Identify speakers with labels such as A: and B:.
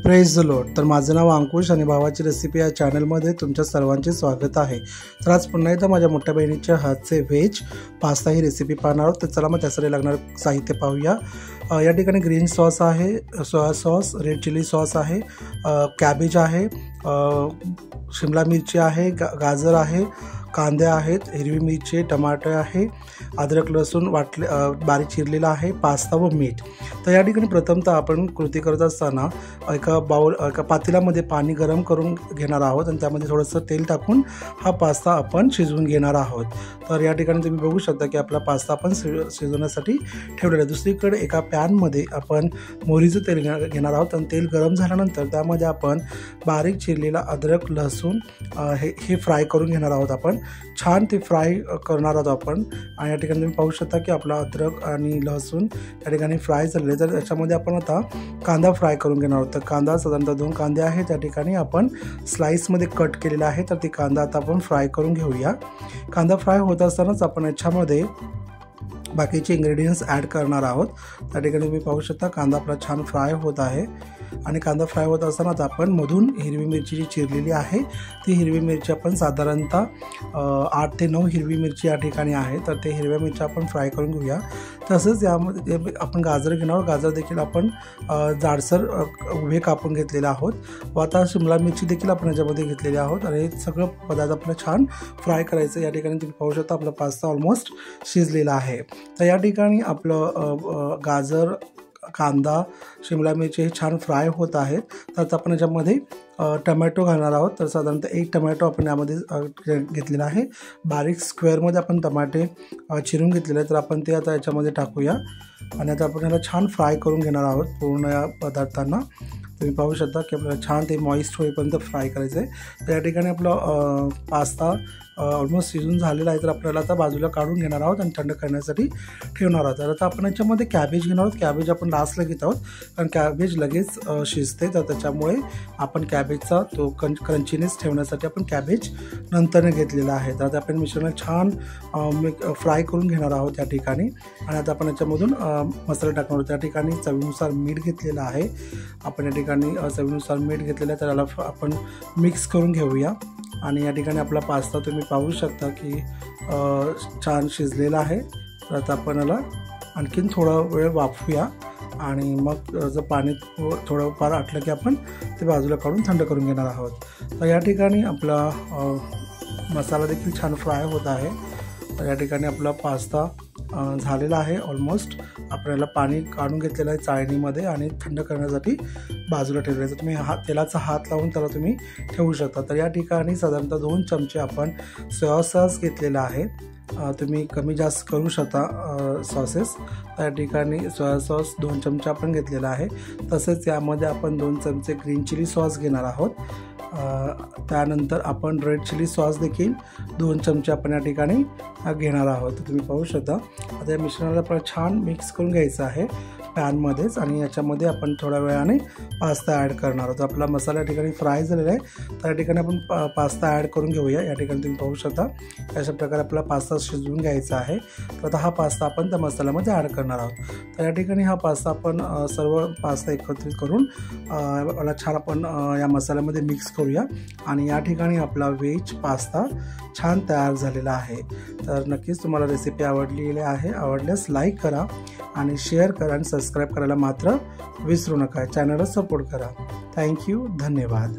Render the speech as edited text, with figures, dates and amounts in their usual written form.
A: Praise the Lord. तर माझं नाव अंकुश आणि भावाची रेसिपी या चॅनलमध्ये तुमच्या सर्वांचे स्वागत आहे। तर आज पुन्हा एकदा माझ्या मोठ्या बहिणीच्या हातचे व्हेज पास्ता ही रेसिपी पाहणार आहोत। तर चला मग त्यासाठी लागणार साहित्य पाहूया। या ठिकाणी ग्रीन सॉस आहे, soya sauce, red chilli sauce आहे, कॅबेज आहे, शिमला मिरची आहे, गाजर आहे, कांदे आहेत, हिरवी मिरची, टमाटर आहे, अद्रक लसूण वाटले बारीक चिरलेला आहे, पास्ता व मीठ। तर या ठिकाणी प्रथमतः आपण कृती करत असताना एका पातेल्यामध्ये पाणी गरम करून घेणार आहोत आणि त्यामध्ये थोडंसं तेल टाकून हा पास्ता आपण शिजवून घेणार आहोत। तर या ठिकाणी तुम्ही बघू शकता की आपला पास्ता आपण शिजवण्यासाठी ठेवलेला आहे। दुसरीकडे एका पॅनमध्ये आपण मोहरीचं तेल घेणार आहोत आणि तेल गरम झाल्यानंतर त्यामध्ये आपण बारीक चिरलेला अद्रक लसूण हे फ्राय करून घेणार आहोत। आपण छान ते फ्राय करणार आहोत आपण। आणि या ठिकाणी तुम्ही पाहू शकता की आपला अद्रक आणि लसूण या ठिकाणी फ्राय झालेले। तर त्याच्यामध्ये आपण आता कांदा फ्राय करून घेणार आहोत। तर कांदा साधारणतः 2 कांदे आहेत त्या ठिकाणी आपण स्लाइसमध्ये कट केलेला आहे। तर ते कांदा आता आपण फ्राय करून घेऊया। कांदा फ्राय होत असतानाच आपण याच्यामध्ये बाकीचे इंग्रेडियंट्स ॲड करणार आहोत। त्या ठिकाणी तुम्ही पाहू शकता कांदा आपला छान फ्राय होत आहे आणि कांदा फ्राय होत असतानाच आपण मधून हिरवी मिरची जी चिरलेली आहे ती हिरवी मिरची आपण साधारणतः 8 ते 9 हिरवी मिरची या ठिकाणी आहे। तर ते हिरव्या मिरच्या आपण फ्राय करून घेऊया। तसंच यामध्ये आपण गाजर घेणार आहोत। गाजर देखील आपण जाडसर उभे कापून घेतलेले आहोत व आता शिमला मिरची देखील आपण याच्यामध्ये घेतलेली आहोत आणि हे सगळं पदार्थ आपल्याला छान फ्राय करायचं। या ठिकाणी तुम्ही पाहू शकता आपला पास्ता ऑलमोस्ट शिजलेला आहे। तर या ठिकाणी आपलं गाजर, कांदा, शिमला मिरची हे छान फ्राय होत आहेत। तर आपण याच्यामध्ये टमॅटो घालणार आहोत। तर साधारणतः 1 टमॅटो आपण यामध्ये घेतलेला आहे। बारीक स्क्वेअरमध्ये आपण टमाटे चिरून घेतलेले आहेत। तर आपण ते आता याच्यामध्ये टाकूया आणि आता आपण याला छान फ्राय करून घेणार आहोत पूर्ण या पदार्थांना। तुम्ही पाहू शकता की आपल्याला छान ते मॉइस्ट होईपर्यंत फ्राय करायचं आहे। तर या ठिकाणी आपलं पास्ता ऑलमोस्ट शिजून झालेला आहे। तर आपल्याला आता बाजूला काढून घेणार आहोत आणि थंड करण्यासाठी ठेवणार आहोत। तर आता आपण याच्यामध्ये कॅबेज घेणार आहोत। कॅबेज आपण लास्टला घेत आहोत कारण कॅबेज लगेच शिजते। तर त्याच्यामुळे आपण कॅबेजचा तो क्रंचीनेस ठेवण्यासाठी आपण कॅबेज नंतरने घेतलेला आहे। तर आता आपण मिश्रण छान फ्राय करून घेणार आहोत या ठिकाणी। आणि आता आपण याच्यामधून मसाला टाकणार आहोत। त्या ठिकाणी चवीनुसार मीठ घेतलेलं आहे आपण। या ठिकाणी चवीनुसार मीठ घेतलेलं आहे। तर याला आपण मिक्स करून घेऊया आणि या ठिकाणी आपला पास्ता तुम्ही पाहू शकता की छान शिजलेला आहे। तर आता आपण याला आणखीन थोडा वेळ वाफवूया आणि मग जर पाणी थोडंफार आटलं की आपण ते बाजूला काढून थंड करून घेणार आहोत। तर या ठिकाणी आपला मसाला देखील छान फ्राय होत आहे। तर या ठिकाणी आपला पास्ता झालेला आहे ऑलमोस्ट। आपल्याला पाणी काढून घेतलेलं आहे चाळणीमध्ये आणि थंड करण्यासाठी बाजूला ठेवलेलं आहे। तुम्ही तेलाचा हात लावून त्याला तुम्ही ठेवू शकता। तर या ठिकाणी साधारणतः 2 चमचे आपण सोया सॉस घेतलेला आहे। तुम्ही कमी जास्त करू शकता सॉसेस। त्या ठिकाणी सोया सॉस 2 चमचे आपण घेतलेला आहे। तसेच यामध्ये आपण 2 चमचे ग्रीन चिली सॉस घेणार आहोत। त्यानंतर आपण रेड चिली सॉस देखील 2 चमचे आपण या ठिकाणी घेणार आहोत। तुम्ही पाहू शकता। आता या मिश्रणाला आपल्याला छान मिक्स करून घ्यायचं आहे पॅनमध्येच आणि याच्यामध्ये आपण थोड्या वेळाने पास्ता ॲड करणार आहोत। आपला मसाला या ठिकाणी फ्राय झालेला आहे। तर या ठिकाणी आपण पास्ता ॲड करून घेऊया। या ठिकाणी तुम्ही पाहू शकता अशा प्रकारे आपला पास्ता शिजवून घ्यायचा आहे। तर आता हा पास्ता आपण त्या मसाल्यामध्ये ॲड करणार आहोत। तर या ठिकाणी हा पास्ता आपण सर्व पास्ता एकत्रित करून मला छान आपण या मसाल्यामध्ये मिक्स करूया आणि या ठिकाणी आपला व्हेज पास्ता छान तयार झालेला आहे। तर नक्कीच तुम्हाला रेसिपी आवडलेली आहे। आवडल्यास लाईक करा आणि शेअर करा आणि सबस्क्राईब करायला मात्र विसरू नका। चॅनलला सपोर्ट करा। थँक्यू, धन्यवाद।